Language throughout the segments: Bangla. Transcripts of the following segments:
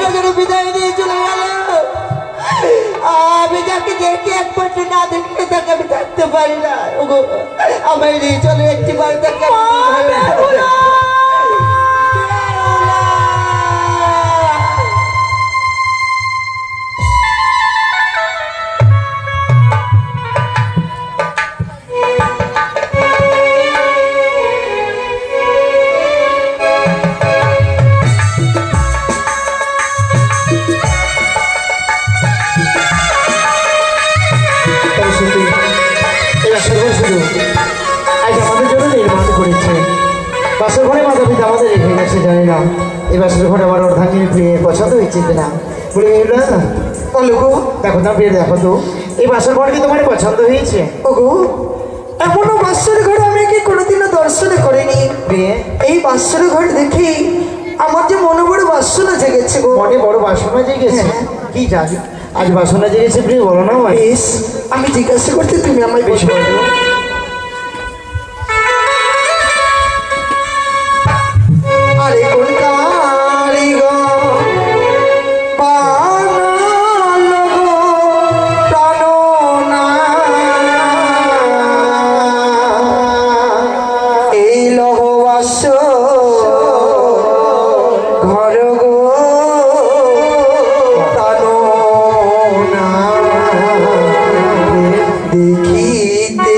আমাকে যেন বিদায় দিয়ে চলে গেল। আমি যাকে দেখে এক পর্যন্ত না দেখলে তাকে আমি থাকতে পারি না। আমায় নিয়ে চলে একটি বার তাকে বাসর ঘরে মাতা পিতা আমাদের রেখে গেছে জানি না। এই বাসর ঘরে আমার অর্ধাঙ্গিনী প্রিয় পছন্দ হয়েছে না বলে না ওগো দেখো না প্রিয় দেখো তো এই বাসর ঘর কি তোমার পছন্দ হয়েছে? ওগো এমনও বাসর ঘর আমি কি কোনোদিনও দর্শনে করিনি। এই বাসর ঘর দেখি আমার যে মনে বড় বাসনা জেগেছে গো। মনে বড় বাসনা জেগেছে? কি জানি আজ বাসনা জেগেছে প্রিয় বলো না। আমি জিজ্ঞাসা করতে তুমি আমায় বেশি বলো। আরে কোন কারিগো বানালো গো প্রাণনা এই লহবাস ঘর গো প্রাণনা দেখিতে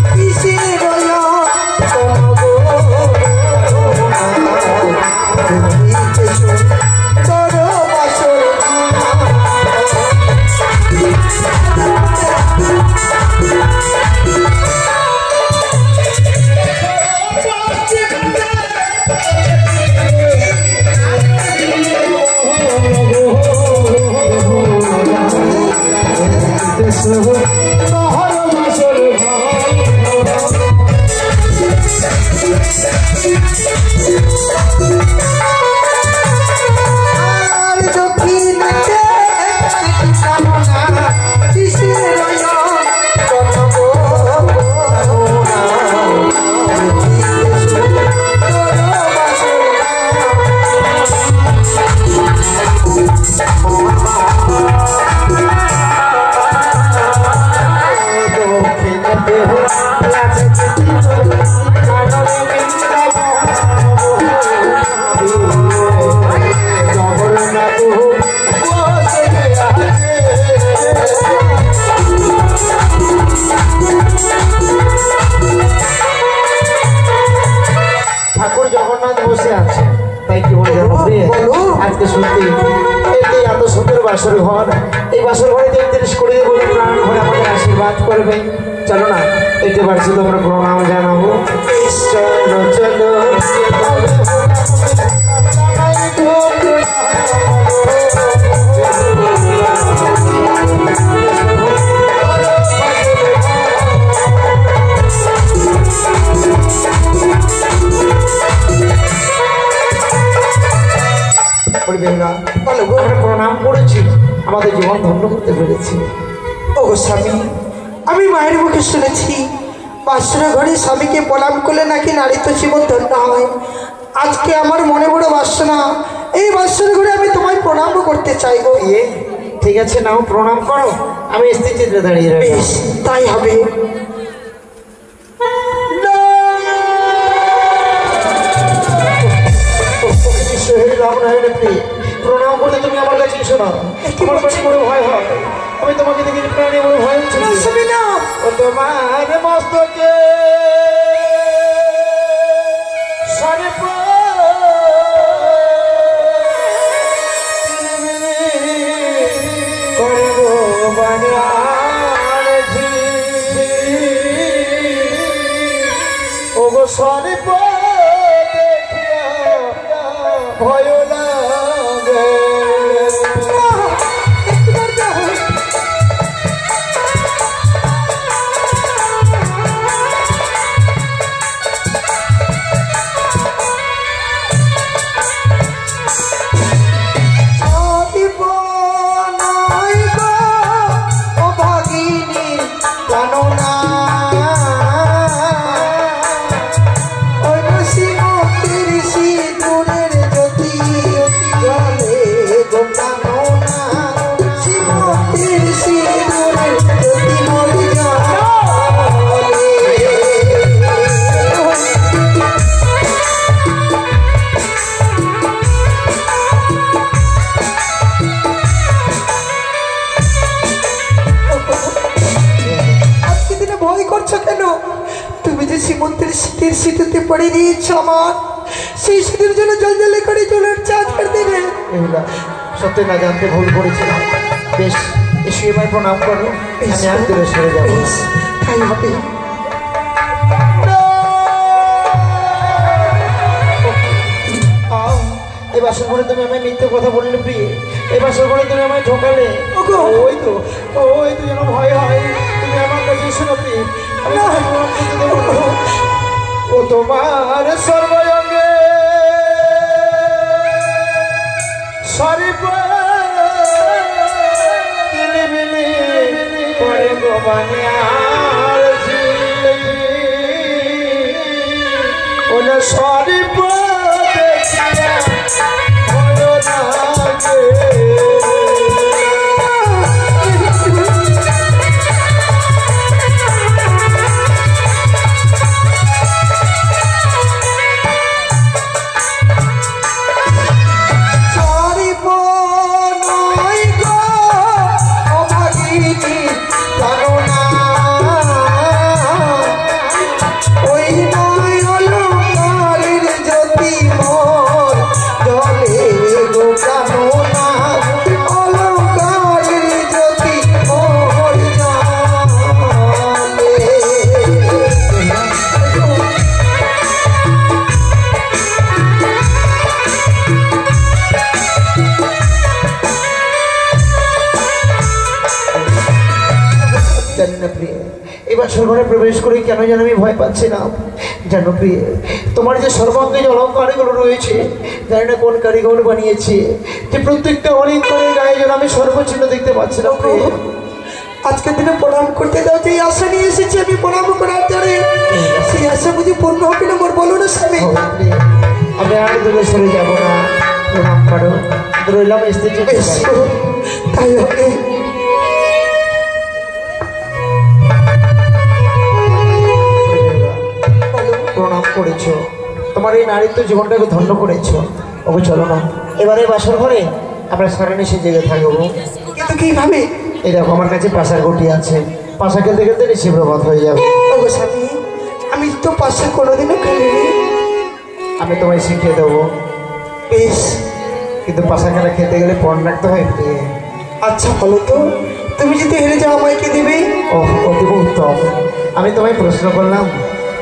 This is বাসর ঘর, এই বাসর ঘরে 33 কোটি বলে প্রাণ ভরে আমাদের আশীর্বাদ করবে। চলো না এতে বাড়ছে তোমরা প্রণাম জানাবো। চলো চলো প্রণাম করেছি, আমাদের জীবন ধন্য করতে পেরেছি। ও স্বামী, আমি মায়ের মুখে শুনেছি বাসর ঘরে স্বামীকে প্রণাম করলে নাকি নারী তো জীবন ধন্য হয়। আজকে আমার মনে বড় বাসনা, এই বাসর ঘরে আমি তোমায় প্রণাম করতে চাইবো। ঠিক আছে, নাও প্রণাম করো, আমি স্থির চিত্রে দাঁড়িয়ে রইব। তাই হবে। প্রণাম করতে তুমি আমার কাছে এসো না, তোমার কাছে বড় ভয় হয়। আমি তোমাকে দেখে প্রাণে বড় ভয় হচ্ছে। ও তোমার মস্তকে ও গো সরে ভয় লাগে। শীততে পড়ে দিয়েছ আমার, সেই শীতের জন্য জল জলে করে জলের চাঁদ করে দেবে। সত্যি না জানতে ভুল করেছিলাম। বেশ, এসে এবার প্রণাম করো, আমি আর দূরে সরে যাবো। তাই হবে। এই বাসর ঘরে তুমি আমায় মিথ্যে কথা বললে প্রিয়ে, এই বাসর ঘরে তুমি আমায় ঠকালে। ওই তো যেন ভয় হয়। তুমি আমার কাছে শোনো প্রিয়ে, ও তোমার সর্বঙ্গে সরি পরে গোবানে ওনা সরি ঘরে প্রবেশ করে কেন যেন আমি ভয় পাচ্ছি না। জানো প্রিয়ে, তোমার যে সর্বাঙ্গে যে অলঙ্কারগুলো রয়েছে, জানি না কোন কারিগর বানিয়েছে, যে প্রত্যেকটা অলঙ্কারের গায়ে যেন আমি সর্বচিহ্ন দেখতে পাচ্ছি না। প্রিয়ে, আজকের দিনে প্রণাম করতে দাও, যে আশা নিয়ে এসেছি আমি প্রণাম করার জন্য, সেই আশা বুঝি পূর্ণ হবে না মোর, বলো না স্বামী। আমি আর দূরে সরে যাবো না, প্রণাম করো, রইলাম স্থির। তাই হবে। প্রণাম করেছো, তোমার এই নারীত্ব জীবনটাকে ধন্য করেছো। ওকে চলো না, এবারে বাসর ঘরে আমরা সারানি সে জেগে থাকবো। কিন্তু কিভাবে? এই দেখো আমার কাছে পাশার গটি আছে, পাশা খেলতে খেলতে নিশ্চয় প্রভাত হয়ে যাবে। ওগো স্বামী, আমি তো পাশা কোনোদিনও খেলিনি। আমি তোমায় শিখিয়ে দেবো। বেশ, কিন্তু পাশা খেলা খেলতে গেলে পণ রাখতে হয়। আচ্ছা বলো তো, তুমি যদি হেরে যাও আমায় কি দেবে? ও অতীব উত্তম। আমি তোমায় প্রশ্ন করলাম,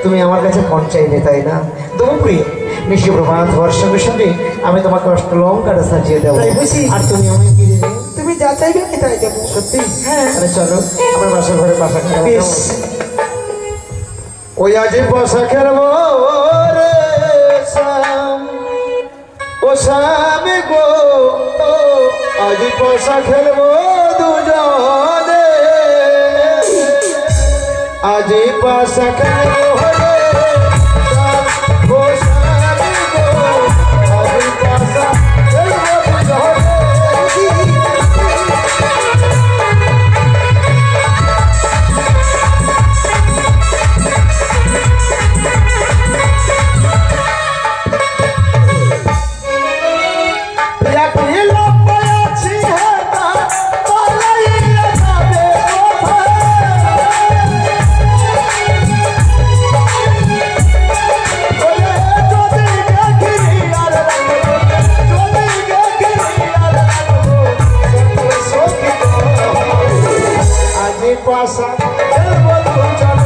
তুমি আমার কাছে ফোন চাইলে, তাই না? তোমার প্রিয় নিশ্চয় প্রভাত হওয়ার সঙ্গে সঙ্গে আমি তোমাকে অষ্টলঙ্কাটা সাজিয়ে দেবো। তাই বুঝি? আর তুমি আমায় কি দেবে? তুমি যা চাইবে আমি তাই দেবো। সত্যি? হ্যাঁ। তাহলে চলো আমার বাসার ঘরে পাশা খেলা। বেশ। ওই আজি পাশা খেলবো রে শাম, ও স্বামী গো, আজি পাশা খেলবো দুজনে, আজি পাশা খেলবো রে শাম, ও স্বামী গো, আজি পাশা খেলবো দুজনে। Passa, eu vou lutar,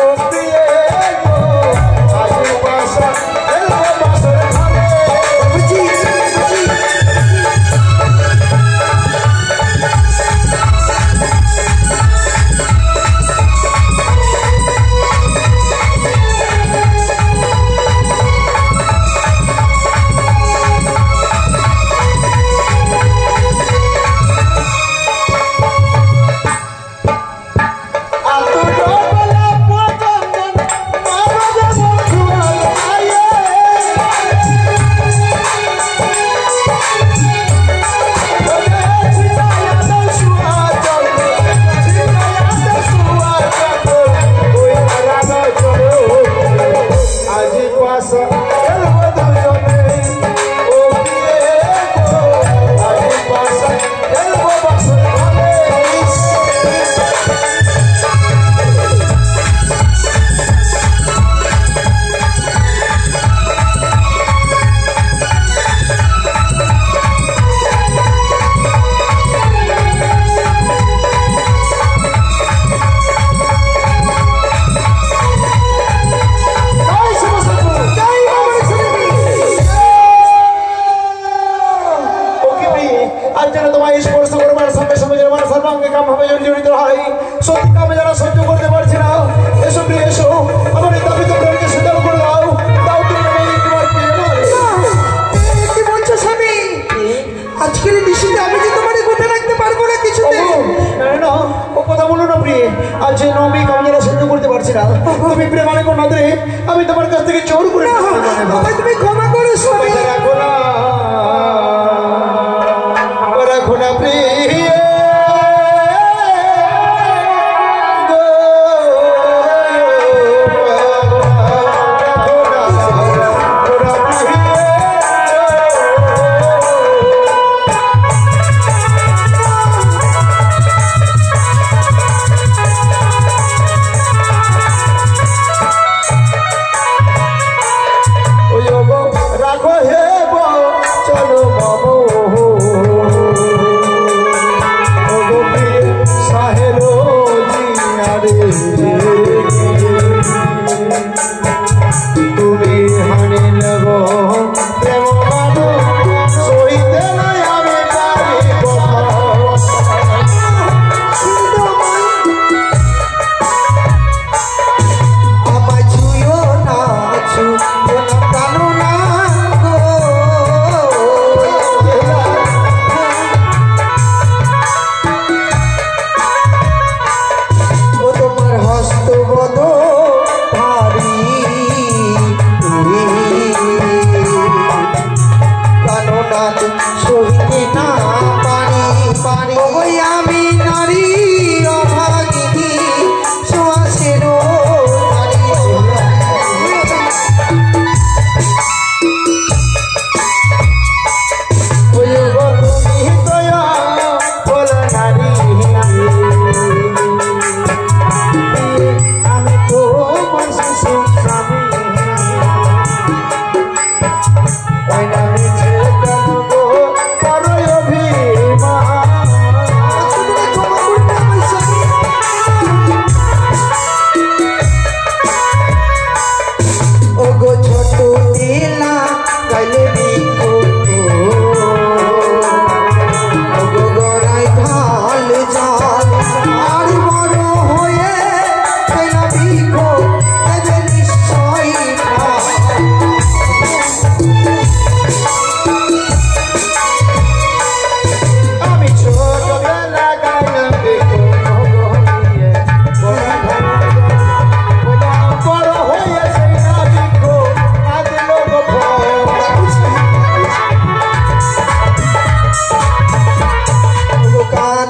o Diego. Aí passa, eu vou passar. তুমি প্রেমানে কোন না আমি তোমার কাছ থেকে চোর করে তুমি ক্ষমা করো স্বামী। রাখো না, রাখো না প্রিয়। রাখো হে চলো বাবু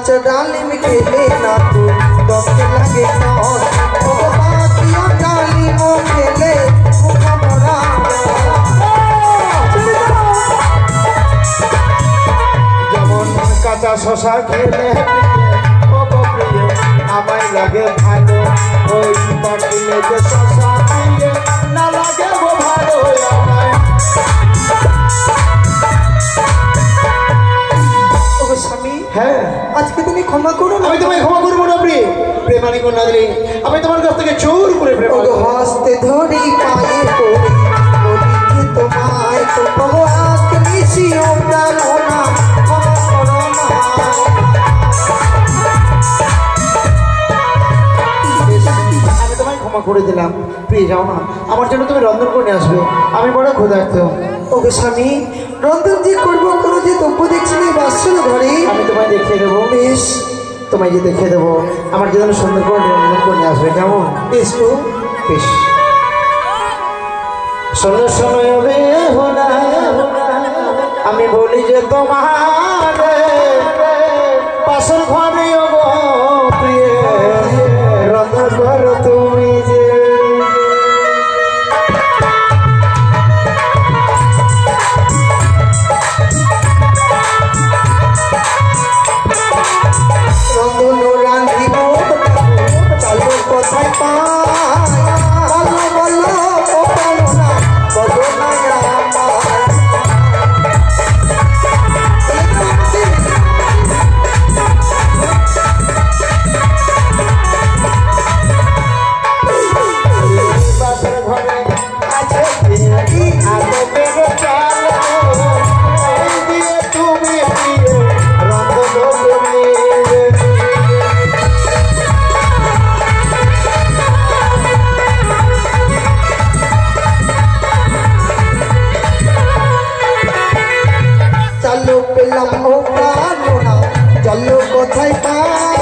কাঁচা ডালিম খেলে না তো দমকে লাগে নয় ও পাখিও ডালিম খেলে মুখ মরা যেমন কাঁচা শশা খেলে আমায় লাগে ভালো ওই পাখিলে যে শশা খাইলে না লাগে ভালো আমায়। ওগো স্বামী হ্যাঁ আজকে তুমি ক্ষমা করো না আমি তোমায় ক্ষমা করবো না প্রেমানি কন্যা দিলে আমি তোমার কাছ থেকে চোর করে প্রেম ওগো হস্তে ধরি পায়ে পড়ি বলি তোমায় তো আজকে নিশিও জানো না ক্ষমা করো না আমি তোমায় ক্ষমা করে দিলাম প্রিয় যাও না আমার জন্য তুমি রন্ধন করে আসবে আমি বড় ক্ষুধার্ত। ওগো স্বামী রন্ধন যে করবো কোনো যে দ্রব্য দেখছি না বাসন ঘরে আমি তোমায় দেখিয়ে দেবো বেশ তোমায় যে দেখিয়ে দেবো আমার জন্য সুন্দর করে রন্ধন করে আসবে কেমন বেশ গো বেশ শোনো শোনো রে হোনা আমি বলি যে তোমার পাশের ঘরে গো প্রিয় রন্ধন করো তুমি যে রন্ধন রাঁধিব চালু কোথায় পাই বলো বলো ও পালো না বলো না পাশের ঘরে আছে আলো বেরো চালো এই দিয়ে তুমি প্রিয় রন্ধন করে চালু পেলাম ও পালো না চালু কোথায় পাই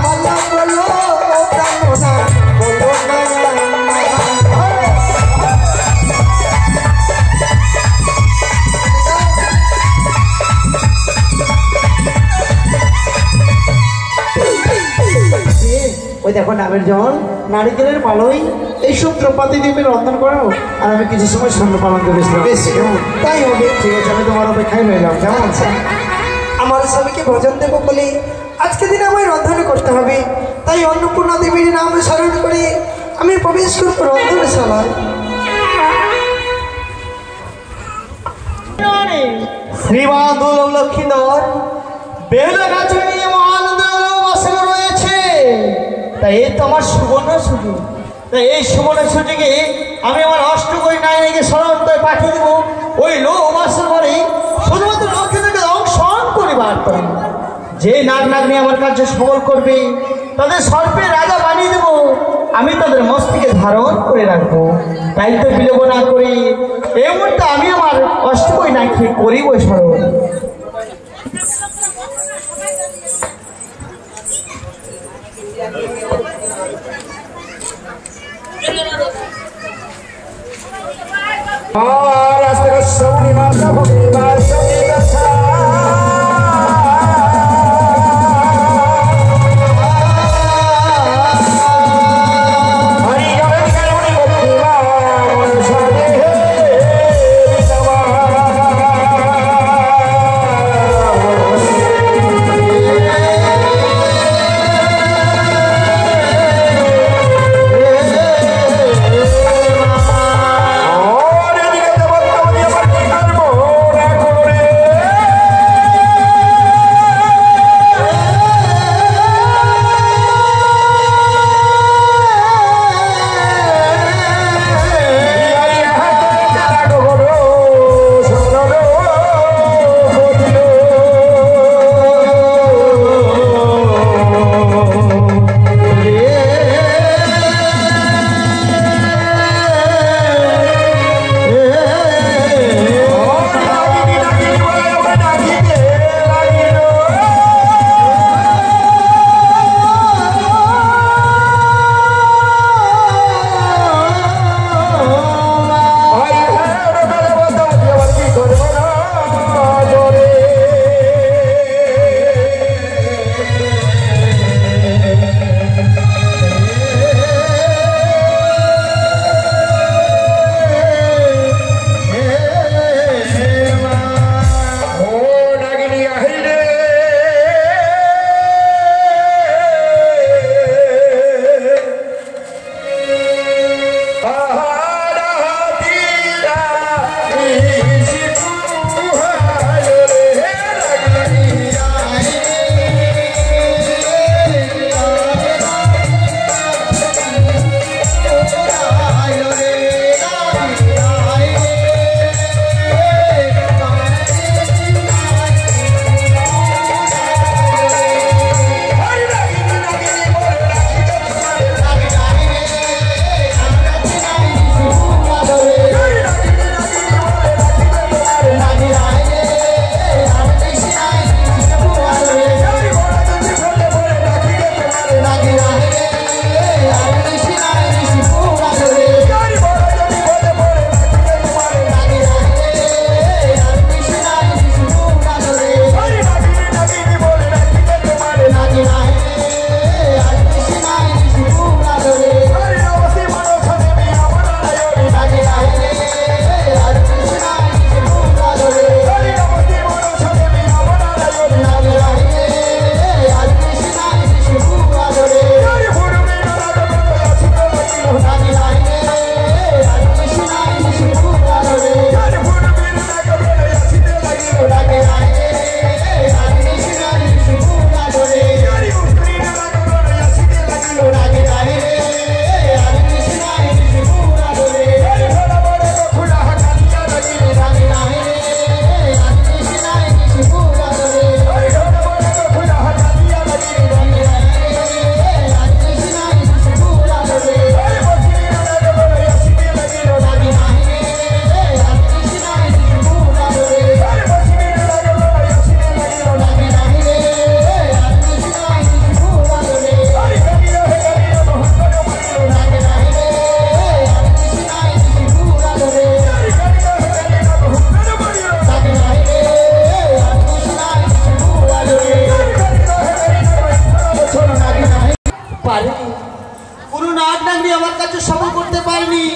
বলো বলো ও পালো না বলো না ওই দেখো নামের জল নারিকেলের মালই এই সব দ্রৌপদী দেবীর রন্ধন করো আর আমি কিছু সময় স্বর্ণ পালন করেছিলাম বেশ কেমন তাই হবে ঠিক আছে আমি তোমার অপেক্ষায় রইলাম কেমন আচ্ছা আমার স্বামীকে ভোজন দেবো বলে আজকে দিনে আমায় রন্ধন করতে হবে তাই অন্নপূর্ণা দেবীর নাম স্মরণ করে আমি প্রবেশ করবো রন্ধনশালায় শ্রীবাদুল লক্ষ্মীধর বেলা গাছে নিয়ে মহান বসে রয়েছে তাই এই তো আমার সুবর্ণ সুযোগ তাই এই সুবর্ণ সুযোগে আমি আমার অষ্টকই নায়িকে স্মরণ করে পাঠিয়ে দেবো ওই লোক বাসের ঘরে শুধুমাত্র লক্ষ্মীদেরকে দংশন করে বার করে যে নাগ নাগনি আমার কাছে সবল করবে তাদের সর্পে রাজা বানিয়ে দেবো আমি তাদের মস্তিকে ধারণ করে রাখবো তাই তো বিলম্ব না করি এই মুহূর্তে আমি আমার অষ্টকই নাকি করিব স্মরণ সফল করতে পারিনি,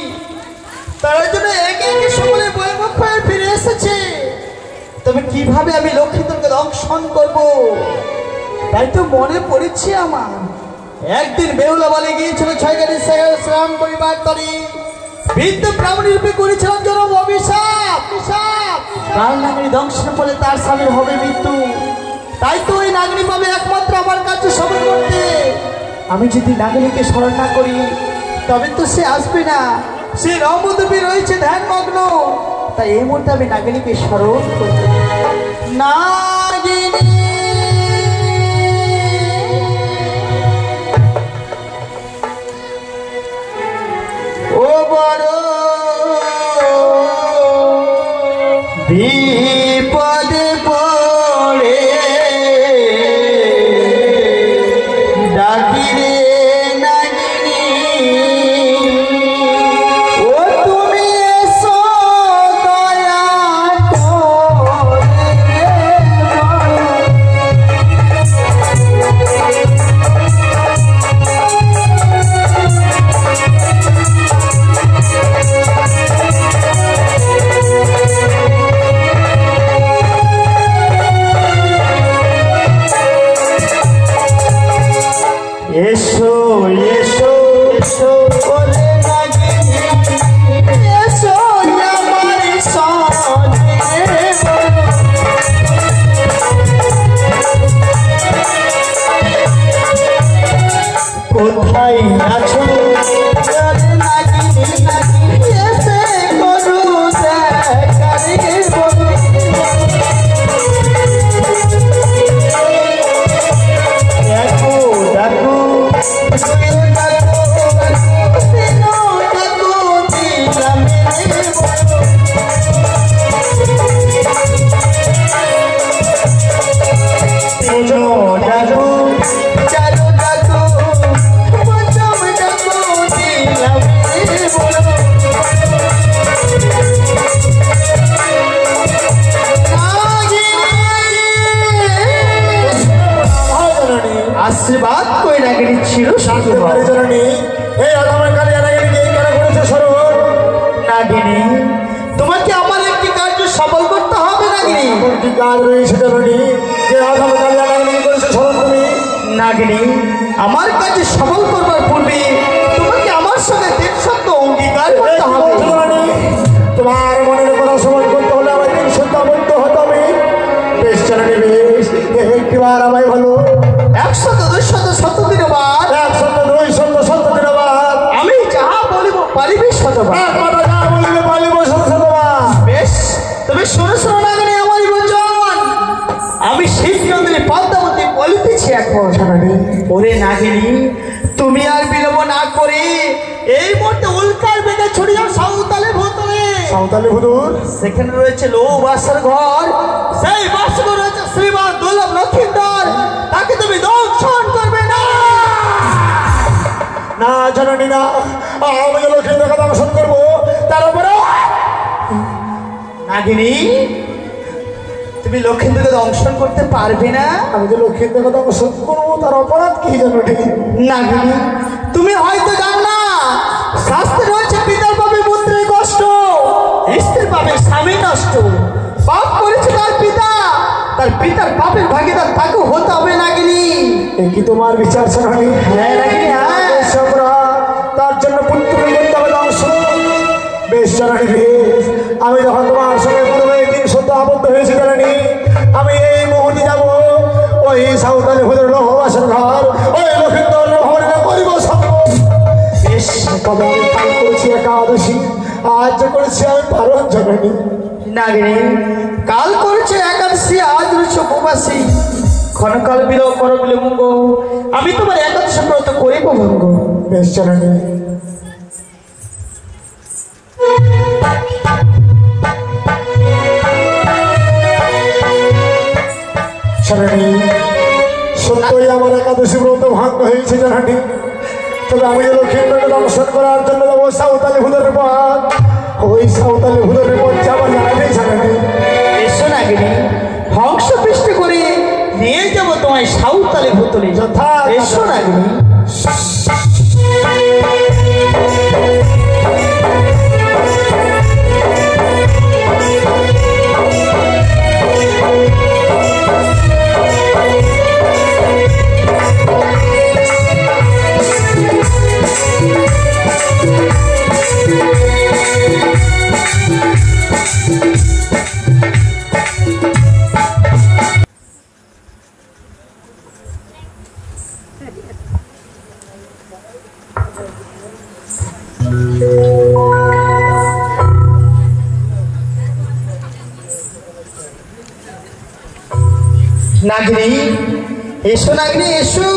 তার জন্য একে একে সকলে বৈমুখ হয়ে ফিরে এসেছে। তবে কিভাবে আমি লক্ষ্মীন্দরকে দংশন করব, তাই তো মনে পড়েছে আমার। একদিন বেহুলা বলে গিয়েছিল ছয়গাড়ি শ্রাম পরিবার তরে বৃদ্ধ ব্রাহ্মণী রূপে করেছিলাম জনম অভিশাপ। কাল নাগিনী দংশন ফলে তার স্বামীর হবে মৃত্যু, তাই তো ওই নাগিনী পাবে একমাত্র আমার কাছে সফল করতে। আমি যদি নাগিনীকে স্মরণ না করি তবে তো সে আসবে না, সে নবদ্বীপে রয়েছে ধ্যানমগ্ন। তাই এই মুহূর্তে আমি নাগিনীকে স্মরণ করতে। নাগিনী ও বড় বিপদে পড়ে ডাকি রে নাগিনী, ও তুমি এসো দয়া করে। এসো এসো এসো বলে নাগিনী, এসো আমার সনে। কোথায় আছো নাগিনী, এসে করু দেখা রে বলো। আশীর্বাদ করে নাগিনী ছিল জননী, এই অধমের কালিয়া নাগিনীকে কেন করেছে স্মরণ? নাগিনী, তোমাকে আমার একটি কার্য সফল করতে হবে নাগিনী। কি কাজ রয়েছে জননী, যে অধমের কালিয়া নাগিনীকে করেছে স্মরণ তুমি? নাগিনী, আমার কাছে সফল করবার পূর্বে তোমাকে আমার সঙ্গে তিন সত্য অঙ্গীকার করতে হবে। জননী, তোমার মনের কথা স্মরণ করতে হলে আমার তিন সত্য আবদ্ধ হতে হবে। বেশ জননী, বেশ, একটিবার আমায় ভালো। 100 200 শত দিনবার, 100 200 দিনবার আমি যাহা বলিব পারিবে শতবার। একমাত্র যা বলিবে পালিব শতবার। বেশ, তবে শোনো শোনো নাগিনী আমার বচন। আমি শিবচন্দ্রী পদ্মাবতী বলিতেছি এখন। ওরে নাগিনী, তুমি আর বিলম্ব না করে এই মুহূর্তে উল্কার বেগে ছড়ে যাও সাঁওতালে ভূতলে। সাঁওতালি হুজুর, সেখানে রয়েছে লো বাসর ঘর, সেই বাসর রয়েছে শ্রীমান দুর্লভ লক্ষিন্দর। তাকে তুমি দংশন করবে না। না জননী না, আমি যে লক্ষ্মীদের কথা দংশন করবো তার উপরে। নাগিনী, তুমি লক্ষিন্দরকে দংশন করতে পারবে না। আমি যে লক্ষ্মীদের কথা দংশন করবো তার অপরাধ কি জননী? নাগিনী, তুমি হয়তো জানো না, শাস্ত্রে রয়েছে পিতার পাবে পুত্রের কষ্ট, স্ত্রীর পাবে স্বামী নষ্ট। পাপ করেছে তার পিতা, তার পিতার পাপের ভাগিদার তাকেও হতে হবে নাগিনী। এই কি তোমার বিচার জননী? হ্যাঁ নাগিনী, হ্যাঁ। তার জন্য পুত্রকে করতে হবে দংশন। বেশ জননী, বেশ, আমি যখন তোমার সঙ্গে পূর্বে 3 সত্য আবদ্ধ হয়েছি জননী, আমি এই মুহূর্তে যাব ওই সাঁওতালি হুজুর লোহবাসের ঘর, ওই লক্ষ্মীন্দর ভবনে করিব সত্য। বেশ, তবে আমি কাল করেছি একাদশী, আজ যে করেছি আমি পালন জননী। নাগিনী, কাল করেছে একাদশী, আজ রয়েছে উপবাসী। ক্ষণকাল বিলম্ব করো বিলম্ব, আমি তোমার একাদশী ব্রত করিব ভঙ্গ। বেশ জননী। জননী, সত্যই আমার একাদশী ব্রত ভাঙ্গ হয়েছে জননী। তবে আমি যে লক্ষ্মীন্দরকে দংশন করার জন্য যাবো সাঁওতালি হুজুরের পথ, ওই সাঁওতালি হুজুরের পথে আমার জানা নেই জননী। এসো নাগিনী, হংস পৃষ্ঠ করে নিয়ে যাবো তোমায় সাঁওতালি ভূতলে। যথা এসো নাগিনী। নাগিনী, এসো নাগিনী এসো।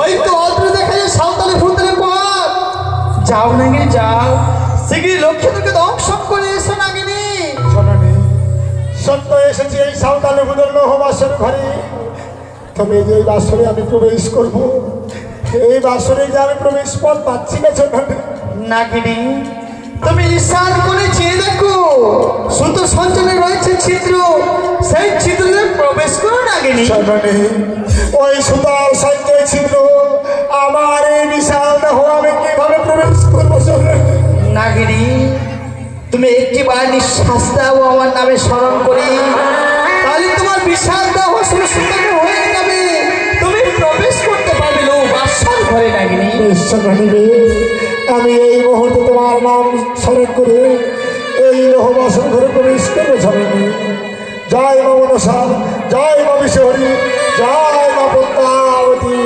ওই তো অদ্র দেখা যায় সাঁওতালি ভূতের পথ। যাও নাগিনী যাও, শিগগিরই লক্ষ্মীকে দংশন করে এসো নাগিনী। জননী, সত্য এসেছি এই সাঁওতালি ভূতের লৌহবাসের ঘরে। তবে যে এই বাসরে আমি প্রবেশ করব, এই বাসরে যে আমি প্রবেশ পথ পাচ্ছি না জননী। নাগিনী, তুমি ইশার করে চেয়ে দেখো, সুতো সঞ্চলে রয়েছে ছিদ্র, সেই ছিদ্রে প্রবেশ করো নাগিনী। জননী, ওই সুতার সঞ্চয় ছিদ্র আমার এই বিশাল দেহ আমি কিভাবে প্রবেশ করবো জননী? নাগিনী, তুমি একটিবার নিঃশ্বাস দাও আমার নামে স্মরণ করি, তাহলে তোমার বিশাল দেহ সুতাকে হয়ে যাবে, তুমি প্রবেশ করতে পারবে বাসার ঘরে নাগিনী। জননী রে, আমি এই মুহূর্তে তোমার নাম স্মরণ করে এই লৌহবাসর ঘরে প্রবেশ করবো জননী। জয় মা মনসা, জয় মা বিশ্বহরি, জয় মা পদ্মাবতী।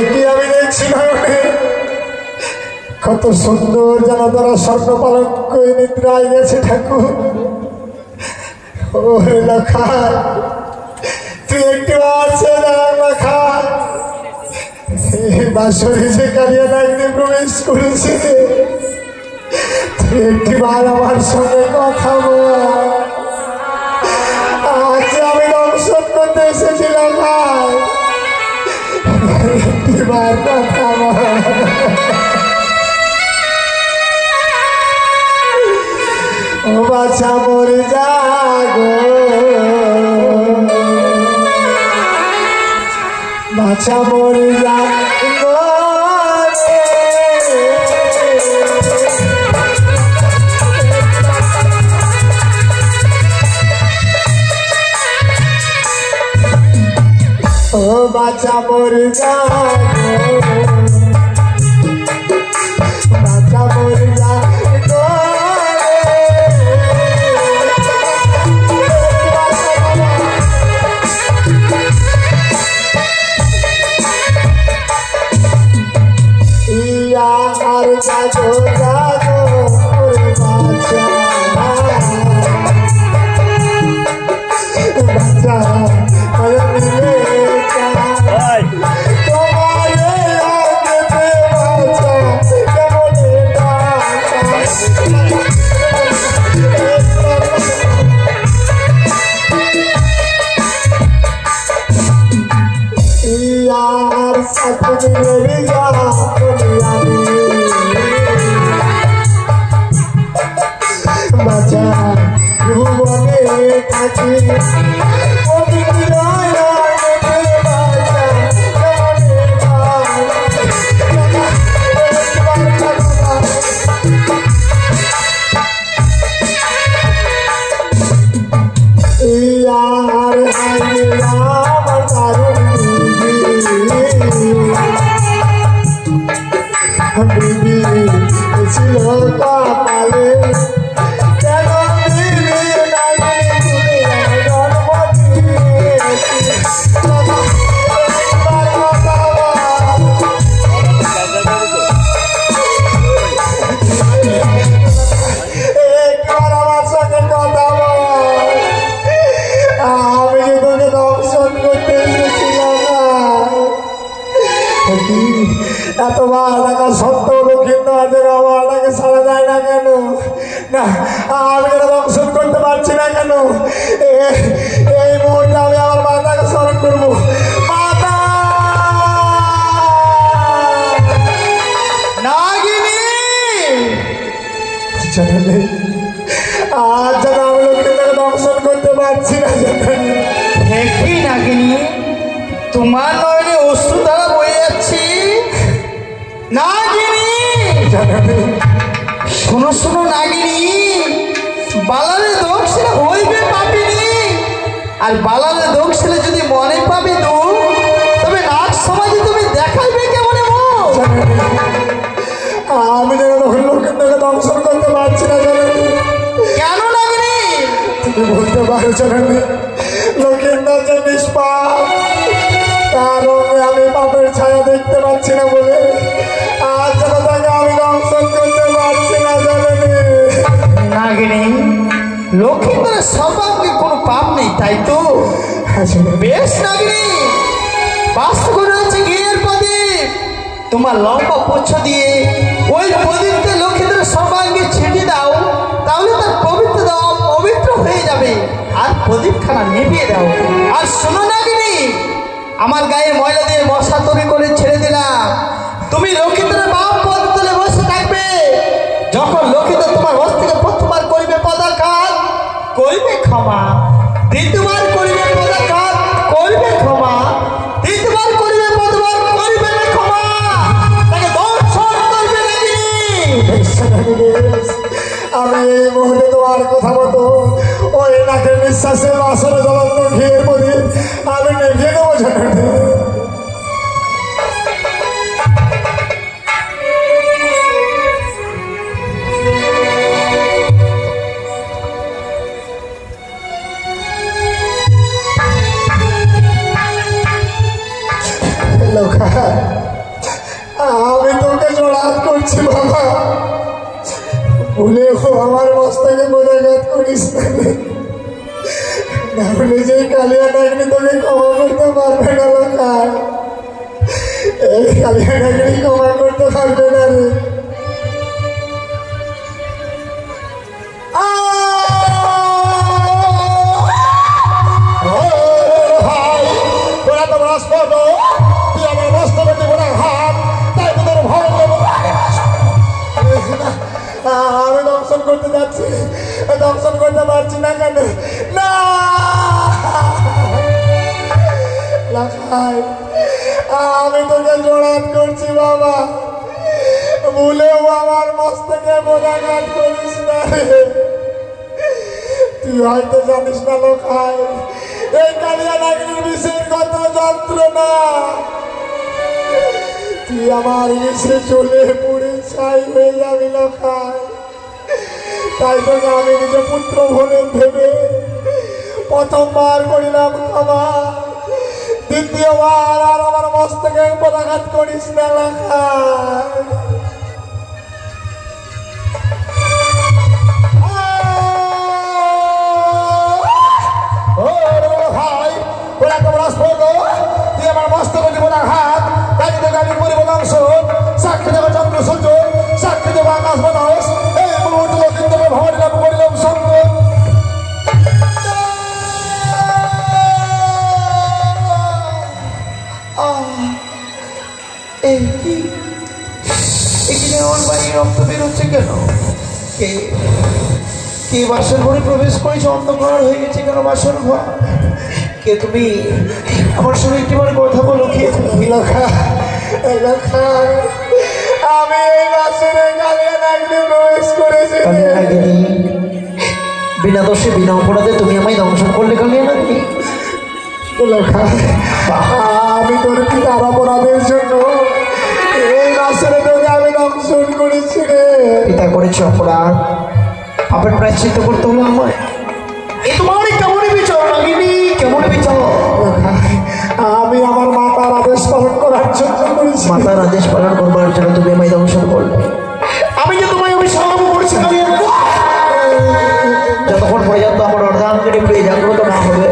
কি আমি দেখছি নয়নে, কত সুন্দর যেন তারা স্বর্ণ পালঙ্ক নিদ্রায় গেছে ঠাকুর। ও লেখা, তুই একটু আছে লেখা, বাসরে যে কালিয়া নাগিনী প্রবেশ করেছে, তুই একটিবার আমার সঙ্গে কথা বল। আজ আমি দংশন করতে এসেছিলাম, একটিবার কথা বল। ও বাছা মোর জাগো, বাছা মোর জাগো ও বাছা মোর জাগো, বাছা মোর জাগো। আর জাগো জাগো বাছা, বাছা বাছা ভুবনে থাকি ছিল পালে কেন আমার সঙ্গে কথা বল। আমি যে তোকে দর্শন করতে এসেছিলাম, এতবার টাকা সত্ত্বেও লক্ষ্মীন্দ আছে আমার টাকে সারা যায় না কেন? না, আমি এটা দংশন করতে পারছি না কেন? এই মুহূর্তে আমি আমার মাতাকে স্মরণ করবো। মাতা নাগিনী, জানেন আজ যেন আমি লক্ষ্মীন্দাকে দংশন করতে পারছি না। জানেন দেখি নাগিনী, তোমার নয়নে অশ্রু দ্বারা বয়ে যাচ্ছি। নাগিনী, শোনো শোনো নাগিনী, বালালে দোষ ছেলে হইবে পাপিনি, আর বালালে দোষ ছেলে যদি মনে পাবে তো তবে নাগ সমাজে তুমি দেখাইবে কেমন? আমি যেন তখন লক্ষ্মীন্দাকে দংশন করতে পারছি না। জানেন কেন নাগিনী? তুমি বলতে পারো জানেন লক্ষিন্দর যে নিষ্পাপ, তার রঙে আমি পাপের ছায়া দেখতে পাচ্ছি না বলে আজ যেন তাকে আমি দংশন করতে পারছি না। জানেনি নাগিনী, লক্ষিন্দরের সর্বাঙ্গে কোনো পাপ নেই, তাই তো? বেশ নাগিনী, বাস্তব রয়েছে ঘিয়ের প্রদীপ, তোমার লম্বা পুচ্ছ দিয়ে ওই প্রদীপকে লক্ষিন্দরের সর্বাঙ্গে ছিটিয়ে দাও, তাহলে তার পবিত্র হয়ে যাবে। আর প্রদীপখানা নিভিয়ে দাও। আর শোনো নাগিনী, আমার গায়ে ময়লা দিয়ে বসা তৈরি করে ছেড়ে দিলাম, তুমি লক্ষিন্দরের বাম পদ তলে বসে থাকবে। যখন লক্ষিন্দর তোমার হস্ত থেকে প্রথমবার করিবে পদাঘাত, করিবে ক্ষমা, দ্বিতীয়বার করিবে পদাঘাত, করিবে ক্ষমা, তৃতীয়বার করিবে পদবার, করিবে ক্ষমা, তাকে দর্শন করবে নাকি? আমি এই মুহূর্তে তোমার কথা মতো ওই নাকের নিঃশ্বাসে আসলে জ্বলন্ত ঘিয়ের প্রদীপ আমি নিভিয়ে দেবো। জানেনি আমি তোকে জড়াত করছি বাবা, ভুলেও আমার মস্তকে বোধাঘাত করিস না, হলে যে কালিয়া নাগরি তোকে ক্ষমা করতে পারবে না। লোকাল এই কালিয়া নাগরি ক্ষমা করতে পারবে না রে। আমি দংশন করতে যাচ্ছি, দংশন করতে পারছি না কেন? না আমি তোকে জোড়াত করছি বাবা, ভুলেও আমার মস্তকে বোধাঘাত করিস না। তুই হয়তো জানিস না লোকায়, এই কালিয়া নাগরির বিষের কত যন্ত্রণা। তুই আমার বিষে চলে পুড়ে ছাই হয়ে যাবি লোকায়। তাই তোকে আমি নিজে পুত্র বলে ভেবে প্রথমবার করিলাম ক্ষমা, দ্বিতীয়বার আর আমার মস্তকে পদাঘাত করিস না লোকায়। তুই আমার মস্তকে দিব না হাত, তাই তোকে আমি করিব দংশন। সাক্ষী দেব চন্দ্র সূর্য, সাক্ষী দেব আকাশ বাতাস, এই মুহূর্তে লক্ষিন্দর ভবানী লাভ করিলাম সঙ্গ। আমার বাড়ির রক্ত বেরোচ্ছে কেন? কে বাসর ঘরে প্রবেশ করেছে? অন্ধকার হয়ে গেছে কেন বাসর ঘর? কে তুমি? আমার সঙ্গে একটিবার কথা বলো। কে তুমি? আমি এই বাসরে কালিয়া নাগরি প্রবেশ করেছি। বিনা দোষে বিনা অপরাধে তুমি আমায় দংশন করলে কালিয়া নাগরি? আমি তোর পিতার অপরাধের জন্য এই বাসরে তোকে আমি দংশন করেছি রে। পিতা করেছে অপরাধ, পাপের প্রায়শ্চিত্ত করতে হলো আমায়। এ তোমার কেমনই বিচার নাগিনী, কেমনই বিচার? আমি আমার মাতার আদেশ পালন করার জন্য করেছি। মাতার আদেশ পালন করবার জন্য তুমি আমায় দংশন করলে। আমি যে তোমায় অভিশাপ করেছি কালিয়া, যতক্ষণ পর্যন্ত আমার অর্ধাঙ্গিনী প্রিয় জাগ্রত না হবে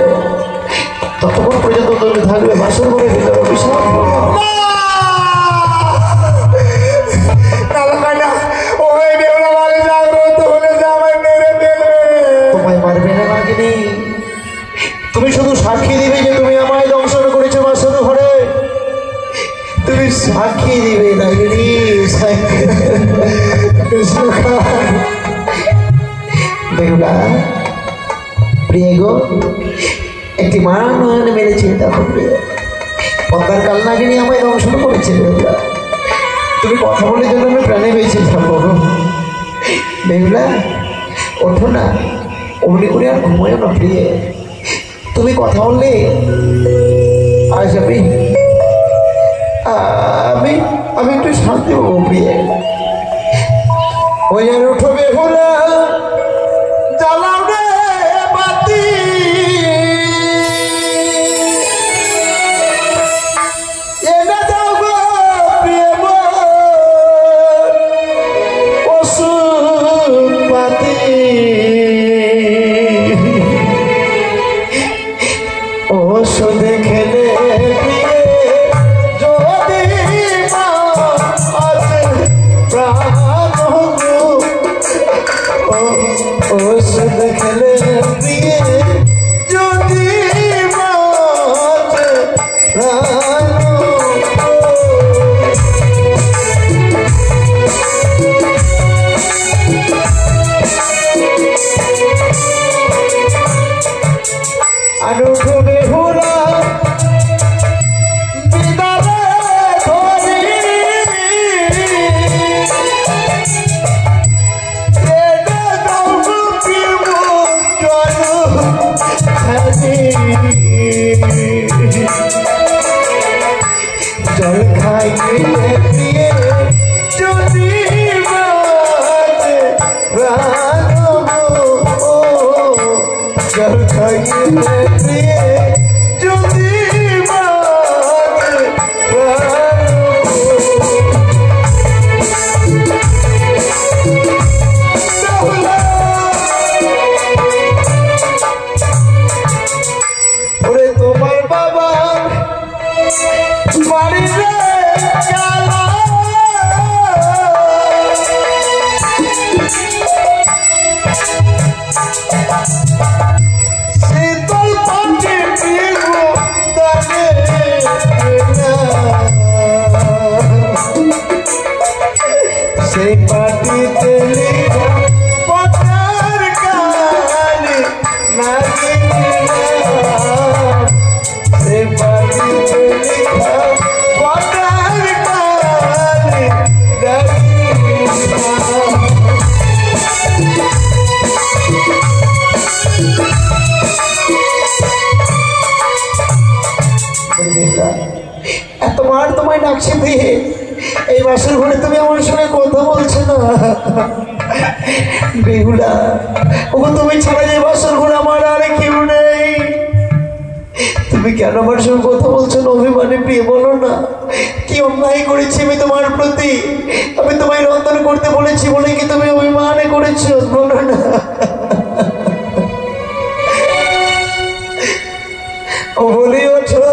ততক্ষণ পর্যন্ত তুমি থাকবে বাসর ঘরের ভিতরে অভিশাপ। তোমায় মারবে না নাগিনী, তুমি শুধু সাক্ষী দিবে যে তুমি আমায় দংশন করেছো বাসর ঘরে। তুমি সাক্ষী দিবে নাগিনী, বেহুলা প্রিয় গো, একটি মান মেরেছে দেখো প্রিয়, পদ্মার কাল নাগিনী আমায় দংশন করেছে। বেহুলা তুমি কথা বলে জন্য আমি প্রাণে পেয়েছিলাম। বলো বেহুলা, ওঠো না, অমনি করে আর ঘুমোয় না প্রিয়। তুমি কথা বললে আজ আমি একটু শান্তি পাবো প্রিয়। ওই আর উঠো বেহুলা, জ্বালাও রে বাতি, জল খাইয়ে দিয়ে যদি জল খাইয়ে দিয়ে যদি তোমার বাবা বাড়িতে শীতল পাখি দানে সেই পাটিতে লিখা পতার কানে নাগিনী से पानी पे लिखा पतार काने তোমার তোমায় ডাকছে দিয়ে এই বাসের ঘরে তুমি আমার সঙ্গে কথা বলছো না বেহুলা। ওগো তুমি ছাড়া যে বাসের ঘরে আমার আর কেউ নেই। তুমি কেন আমার সঙ্গে কথা বলছো না অভিমানে প্রিয়? বলো না কি অন্যায় করেছি আমি তোমার প্রতি? আমি তোমায় রন্ধন করতে বলেছি বলে কি তুমি অভিমানে করেছো? বলো না। ও বলি ওঠো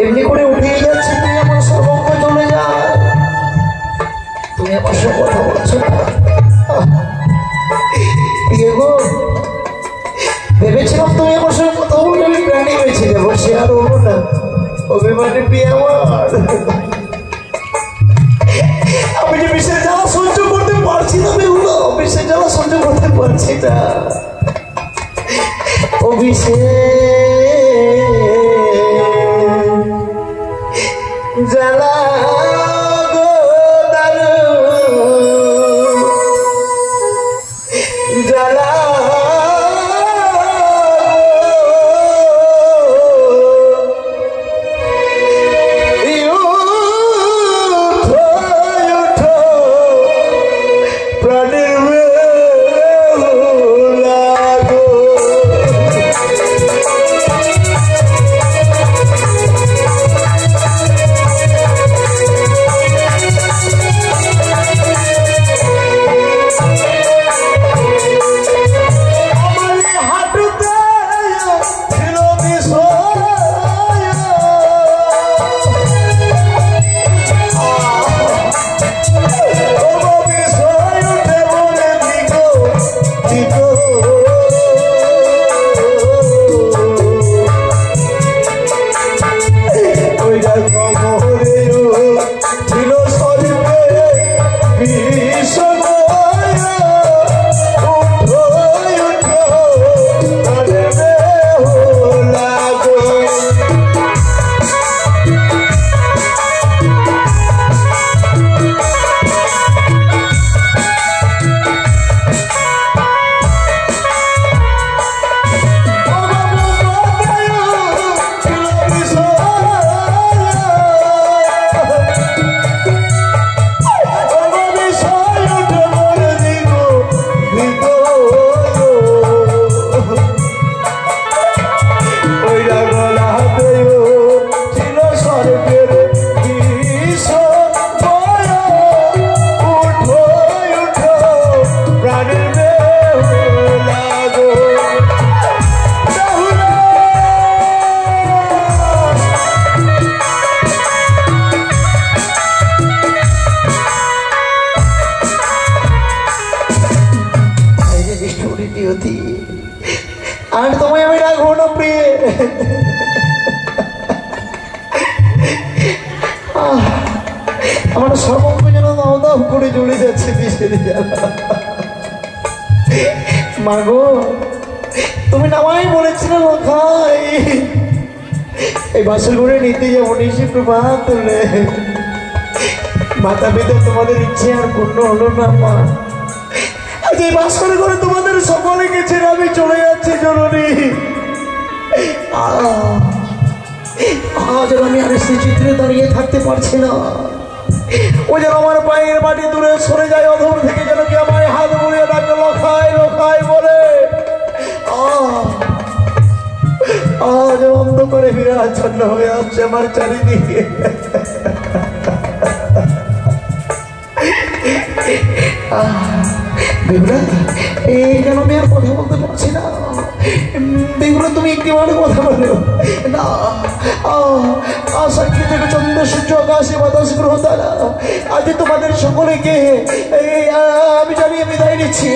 এমনি করে উঠেই যাচ্ছে, তুমি আমার সর্বঙ্গ চলে যায়। তুমি আমার সঙ্গে কথা বলছো না ভেবেছিলাম তুমি আমার সঙ্গে কথা বলে আমি প্রাণী বেঁচে যাবো, সে আর হবো না। অভিমানে প্রিয় আমার, আমি যে বিষের জ্বালা সহ্য করতে পারছি না বেহুলো, বিষের জ্বালা সহ্য করতে পারছি না। অভিষেক জ্বালা গো দারু জ্বালা প্রাণের ছেড়ে যাবে। মাগো তুমি নামাই বলেছিলে লখাই এই বাসর ঘরে নিতে যাবো নিশি প্রভাত হলে মাতা পিতা তোমাদের ইচ্ছে আর পূর্ণ হলো না মা। আজ এই বাসর ঘরে তোমাদের সকলকে ছেড়ে আমি চলে যাচ্ছি জননী। আজ আমি আর সেই চিত্রে দাঁড়িয়ে থাকতে পারছি না। ও যেন আমার পায়ের মাটি দূরে সরে যায়, অধর থেকে যেন কি আমার হাত মুড়িয়ে ডাকে লখাই লখাই বলে। আজ অন্ধ করে বিরাচ্ছন্ন হয়ে আসছে আমার চারিদিকে। বেগুলা এই কেন আমি আর কথা বলতে পারছি না। বেগুলা তুমি একটিবার কথা বলো না। সাক্ষী থেকে চন্দ্র সূর্য আকাশে বাতাস গ্রহ তারা আজ তোমাদের সকলেকে আমি জানিয়ে বিদায় নিচ্ছি।